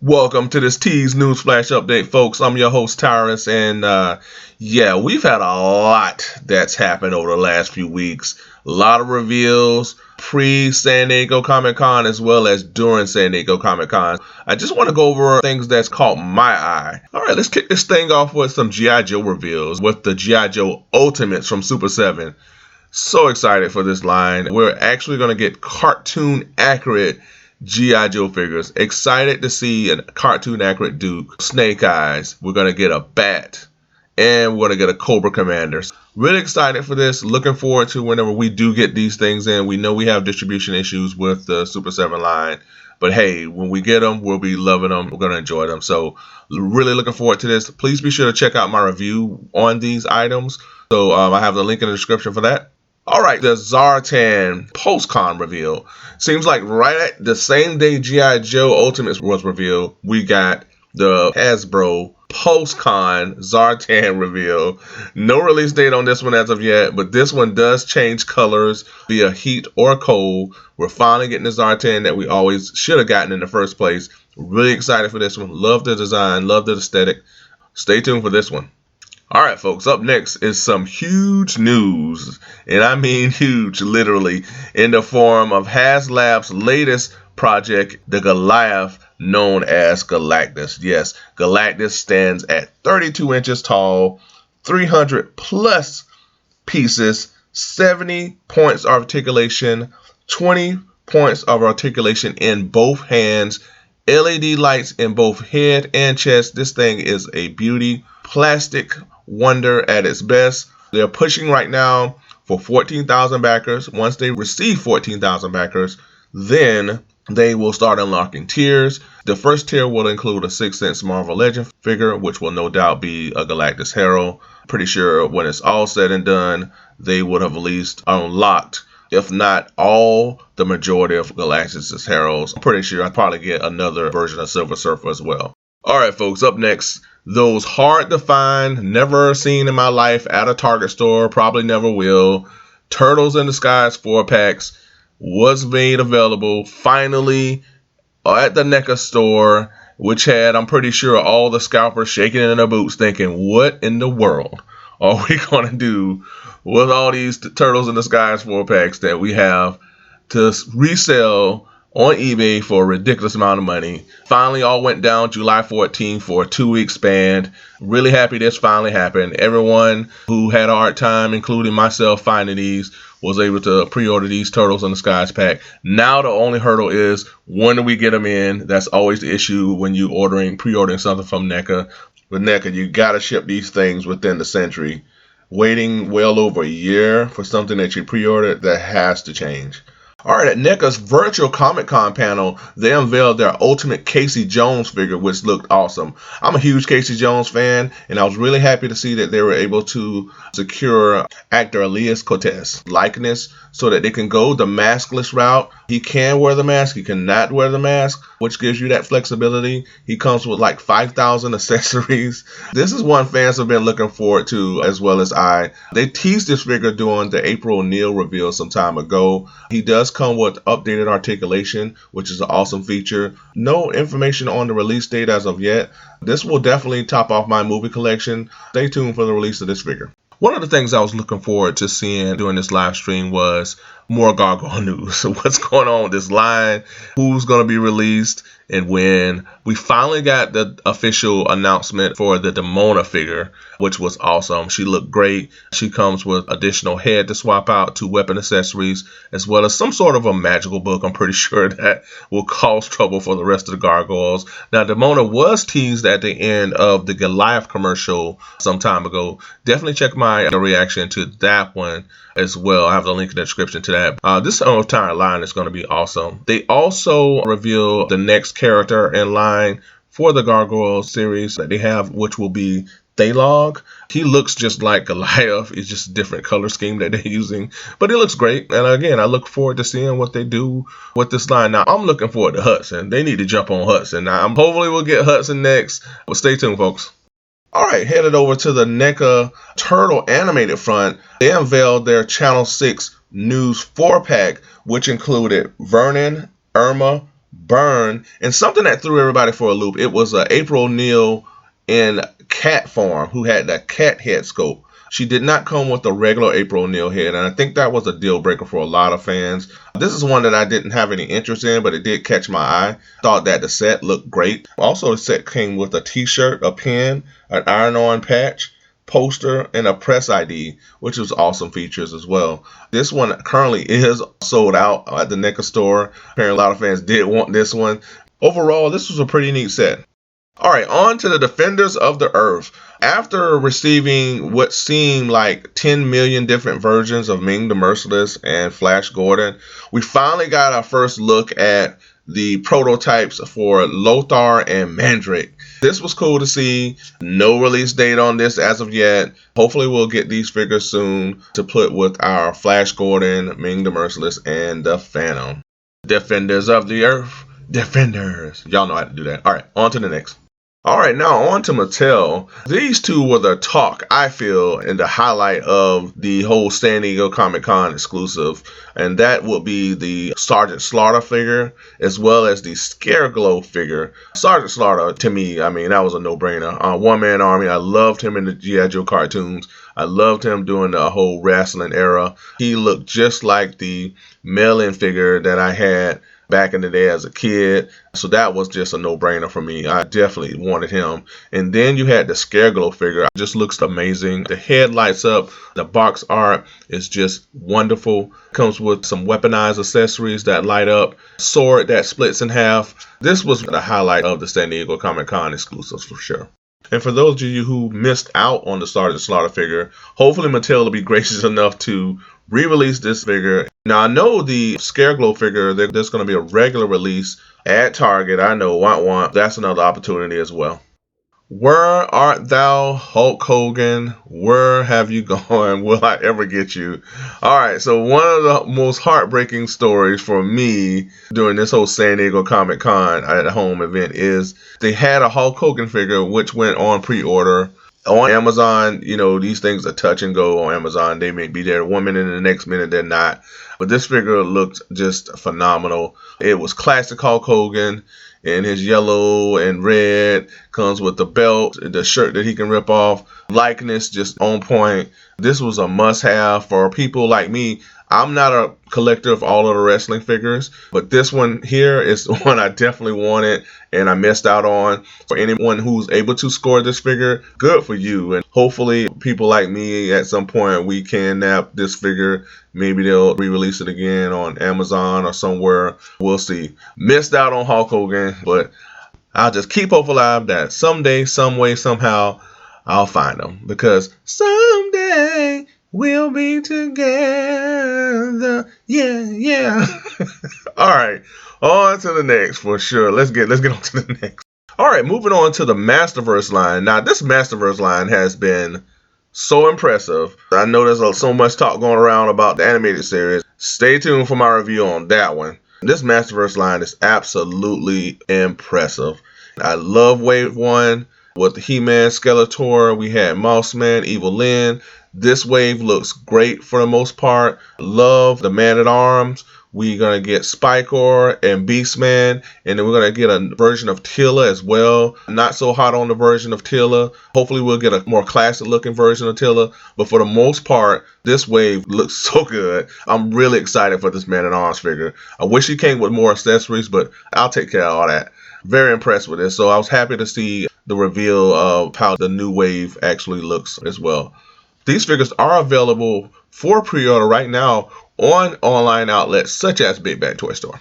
Welcome to this Tease News Flash Update, folks. I'm your host, Tyrus, and yeah, we've had a lot that's happened over the last few weeks. A lot of reveals pre-San Diego Comic-Con as well as during San Diego Comic-Con. I just want to go over things that's caught my eye. All right, let's kick this thing off with some G.I. Joe reveals with the G.I. Joe Ultimates from Super 7. So excited for this line. We're actually going to get cartoon accurate G.I. Joe figures. Excited to see a cartoon accurate Duke, Snake Eyes. We're going to get a Bat, and we're going to get a Cobra Commander. Really excited for this. Looking forward to whenever we do get these things in. We know we have distribution issues with the Super 7 line, but hey, when we get them, we'll be loving them. We're going to enjoy them. So really looking forward to this. Please be sure to check out my review on these items. So I have the link in the description for that. All right, the Zartan post-con reveal. Seems like right at the same day G.I. Joe Ultimates was revealed, we got the Hasbro post-con Zartan reveal. No release date on this one as of yet, but this one does change colors via heat or cold. We're finally getting the Zartan that we always should have gotten in the first place. Really excited for this one. Love the design, love the aesthetic. Stay tuned for this one. All right, folks, up next is some huge news, and I mean huge, literally, in the form of HasLab's latest project, the Goliath, known as Galactus. Yes, Galactus stands at 32 inches tall, 300 plus pieces, 70 points of articulation, 20 points of articulation in both hands, LED lights in both head and chest. This thing is a beauty. Plastic wonder at its best. They're pushing right now for 14,000 backers. Once they receive 14,000 backers, then they will start unlocking tiers. The first tier will include a 6th Sense Marvel Legend figure, which will no doubt be a Galactus Hero. Pretty sure when it's all said and done, they would have at least unlocked, if not all, the majority of Galactus' heroes. I'm pretty sure I'd probably get another version of Silver Surfer as well. All right, folks, up next, those hard to find, never seen in my life at a Target store, probably never will. Turtles in Disguise 4-packs was made available finally at the NECA store, which had, I'm pretty sure, all the scalpers shaking in their boots thinking, what in the world are we going to do with all these Turtles in Disguise 4-packs that we have to resell on eBay for a ridiculous amount of money. Finally all went down July 14th for a 2-week span. Really happy this finally happened. Everyone who had a hard time, including myself, finding these, was able to pre-order these Turtles in Disguise pack. Now the only hurdle is, when do we get them in? That's always the issue when you pre-ordering something from NECA. With NECA, you gotta ship these things within the century. Waiting well over a year for something that you pre-ordered, that has to change. All right, at NECA's virtual Comic-Con panel, they unveiled their Ultimate Casey Jones figure, which looked awesome. I'm a huge Casey Jones fan, and I was really happy to see that they were able to secure actor Elias Cortez likeness so that they can go the maskless route. He can wear the mask, he cannot wear the mask, which gives you that flexibility. He comes with like 5,000 accessories. This is one fans have been looking forward to, as well as I. They teased this figure during the April O'Neil reveal some time ago. He does come with updated articulation, which is an awesome feature. No information on the release date as of yet. This will definitely top off my movie collection. Stay tuned for the release of this figure. One of the things I was looking forward to seeing during this live stream was more Gargoyle news. So what's going on with this line? Who's going to be released and when? We finally got the official announcement for the Demona figure, which was awesome. She looked great. She comes with additional head to swap out, 2 weapon accessories, as well as some sort of a magical book. I'm pretty sure that will cause trouble for the rest of the Gargoyles. Now, Demona was teased at the end of the Goliath commercial some time ago. Definitely check my reaction to that one as well. I have the link in the description to that. This entire line is going to be awesome. They also reveal the next character in line for the Gargoyle series that they have, which will be Thalog. He looks just like Goliath. It's just a different color scheme that they're using, but it looks great. And again, I look forward to seeing what they do with this line. Now, I'm looking forward to Hudson. They need to jump on Hudson. Now, hopefully we'll get Hudson next, but stay tuned, folks. All right, headed over to the NECA Turtle animated front. They unveiled their Channel 6 News 4-pack, which included Vernon, Irma, Burn, and something that threw everybody for a loop. It was April O'Neil in cat form who had that cat head scope. She did not come with the regular April O'Neil head, and I think that was a deal breaker for a lot of fans. This is one that I didn't have any interest in, but it did catch my eye. Thought that the set looked great. Also, the set came with a t-shirt, a pin, an iron-on patch, poster, and a press ID, which was awesome features as well. This one currently is sold out at the NECA store. Apparently, a lot of fans did want this one. Overall, this was a pretty neat set. All right, on to the Defenders of the Earth. After receiving what seemed like 10 million different versions of Ming the Merciless and Flash Gordon, we finally got our first look at the prototypes for Lothar and Mandrake. This was cool to see. No release date on this as of yet. Hopefully we'll get these figures soon to put with our Flash Gordon, Ming the Merciless, and the Phantom. Defenders of the Earth. Defenders. Y'all know how to do that. All right, on to the next. All right, now on to Mattel. These two were the talk, I feel, and the highlight of the whole San Diego Comic-Con exclusive. And that will be the Sergeant Slaughter figure, as well as the Scareglow figure. Sergeant Slaughter, to me, I mean, that was a no-brainer. One-man army. I loved him in the G.I. Joe cartoons. I loved him during the whole wrestling era. He looked just like the mail-in figure that I had back in the day as a kid. So that was just a no-brainer for me. I definitely wanted him. And then you had the Scareglow figure. It just looks amazing. The head lights up. The box art is just wonderful. Comes with some weaponized accessories that light up. Sword that splits in half. This was the highlight of the San Diego Comic-Con exclusives for sure. And for those of you who missed out on the Sergeant Slaughter figure, hopefully Mattel will be gracious enough to re-release this figure. Now, I know the Scareglow figure, there's going to be a regular release at Target. I know, want. That's another opportunity as well. Where art thou, Hulk Hogan? Where have you gone? Will I ever get you? All right, so one of the most heartbreaking stories for me during this whole San Diego Comic-Con at home event is they had a Hulk Hogan figure which went on pre-order on Amazon. You know, these things are touch and go on Amazon. They may be there 1 minute and the next minute they're not. But this figure looked just phenomenal. It was classic Hulk Hogan in his yellow and red, comes with the belt, the shirt that he can rip off. Likeness just on point. This was a must-have for people like me. I'm not a collector of all of the wrestling figures, but this one here is the one I definitely wanted and I missed out on. For anyone who's able to score this figure, good for you. And hopefully people like me at some point, we can nab this figure. Maybe they'll re-release it again on Amazon or somewhere. We'll see. Missed out on Hulk Hogan, but I'll just keep hope alive that someday, some way, somehow, I'll find him. Because someday we'll be together. Yeah. All right. On to the next for sure. Let's get on to the next. All right, moving on to the Masterverse line. Now, this Masterverse line has been so impressive. I know there's so much talk going around about the animated series. Stay tuned for my review on that one. This Masterverse line is absolutely impressive. I love Wave 1 with the He-Man, Skeletor. We had Mouse-Man, Evil-Lyn. This wave looks great for the most part. Love the Man-at-Arms. We're going to get Spikor and Beastman. And then we're going to get a version of Tila as well. Not so hot on the version of Tila. Hopefully we'll get a more classic looking version of Tila. But for the most part, this wave looks so good. I'm really excited for this Man-at-Arms figure. I wish he came with more accessories, but I'll take care of all that. Very impressed with this. So I was happy to see the reveal of how the new wave actually looks as well. These figures are available for pre-order right now on online outlets such as Big Bad Toy Store.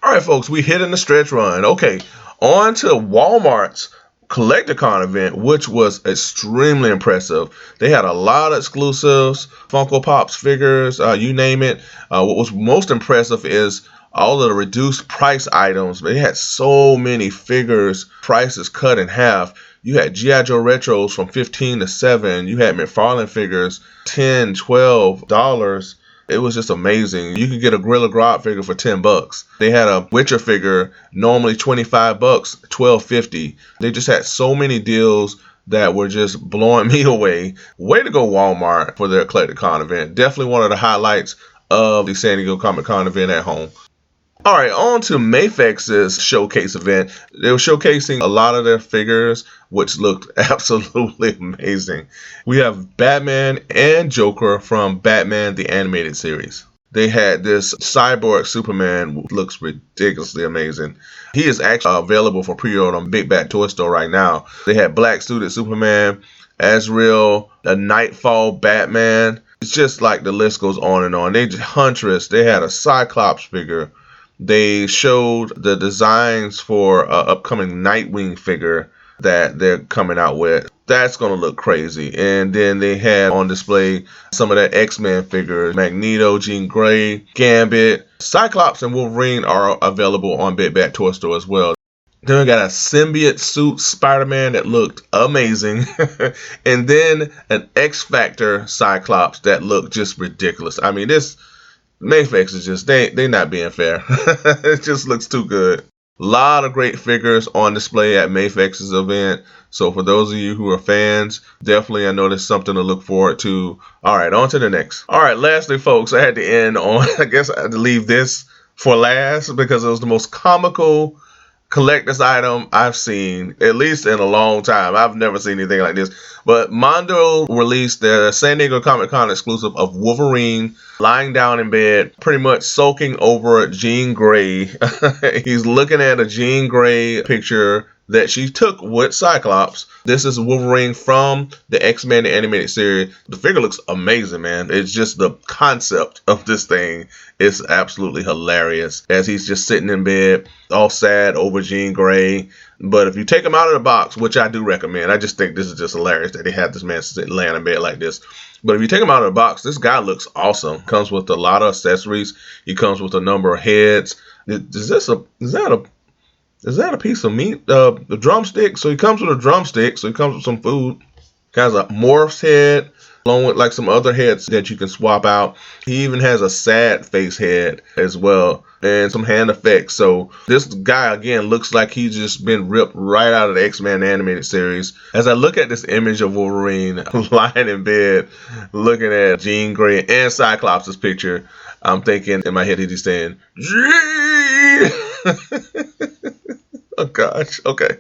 All right, folks, we hit in the stretch run. Okay, on to Walmart's Collecticon event, which was extremely impressive. They had a lot of exclusives, Funko Pops figures, you name it. What was most impressive is all of the reduced price items. They had so many figures, prices cut in half. You had G.I. Joe Retros from $15 to $7. You had McFarlane figures, $10, $12. It was just amazing. You could get a Gorilla Grodd figure for $10. They had a Witcher figure, normally $25, $12.50. They just had so many deals that were just blowing me away. Way to go, Walmart, for their Collecticon event. Definitely one of the highlights of the San Diego Comic-Con event at home. All right, on to Mafex's showcase event. They were showcasing a lot of their figures, which looked absolutely amazing. We have Batman and Joker from Batman the Animated Series. They had this cyborg Superman, who looks ridiculously amazing. He is actually available for pre-order on Big Bad Toy Store right now. They had black suited Superman, Azrael, a Nightfall Batman. It's just like the list goes on and on. They Huntress. They had a Cyclops figure. They showed the designs for an upcoming Nightwing figure that they're coming out with. That's going to look crazy. And then they had on display some of that X-Men figures. Magneto, Jean Grey, Gambit, Cyclops, and Wolverine are available on Big Bad Toy Store as well. Then we got a symbiote suit Spider-Man that looked amazing. And then an X-Factor Cyclops that looked just ridiculous. I mean, this Mafex is just, they not being fair. It just looks too good. A lot of great figures on display at Mafex's event. So for those of you who are fans, definitely I know there's something to look forward to. All right, on to the next. All right, lastly, folks, I had to end on, I guess I had to leave this for last because it was the most comical collector's item I've seen, at least in a long time. I've never seen anything like this. But Mondo released their San Diego Comic-Con exclusive of Wolverine lying down in bed, pretty much sulking over Jean Grey. He's looking at a Jean Grey picture that she took with Cyclops. This is Wolverine from the X-Men animated series. The figure looks amazing, man. It's just the concept of this thing is absolutely hilarious as he's just sitting in bed, all sad over Jean Grey. But if you take him out of the box, which I do recommend, I just think this is just hilarious that they have this man sitting laying in bed like this. But if you take him out of the box, this guy looks awesome. Comes with a lot of accessories. He comes with a number of heads. Is that a piece of meat? The drumstick. So he comes with a drumstick. So he comes with some food. Has a morph's head, along with like some other heads that you can swap out. He even has a sad face head as well, and some hand effects. So this guy again looks like he's just been ripped right out of the X-Men animated series. As I look at this image of Wolverine lying in bed, looking at Jean Grey and Cyclops' picture, I'm thinking in my head he's saying, Jean! Oh gosh, okay.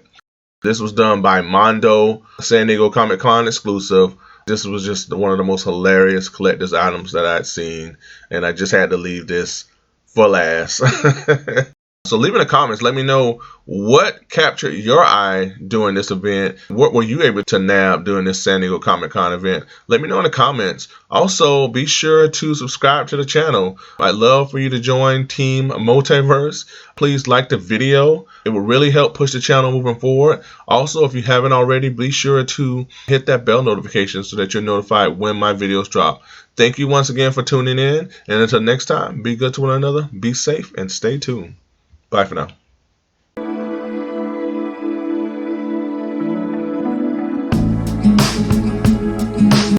This was done by Mondo, San Diego Comic-Con exclusive. This was just one of the most hilarious collector's items that I'd seen, and I just had to leave this for last. So leave in the comments, let me know what captured your eye during this event. What were you able to nab during this San Diego Comic-Con event? Let me know in the comments. Also, be sure to subscribe to the channel. I'd love for you to join Team Multiverse. Please like the video. It will really help push the channel moving forward. Also, if you haven't already, be sure to hit that bell notification so that you're notified when my videos drop. Thank you once again for tuning in. And until next time, be good to one another, be safe, and stay tuned. Bye for now.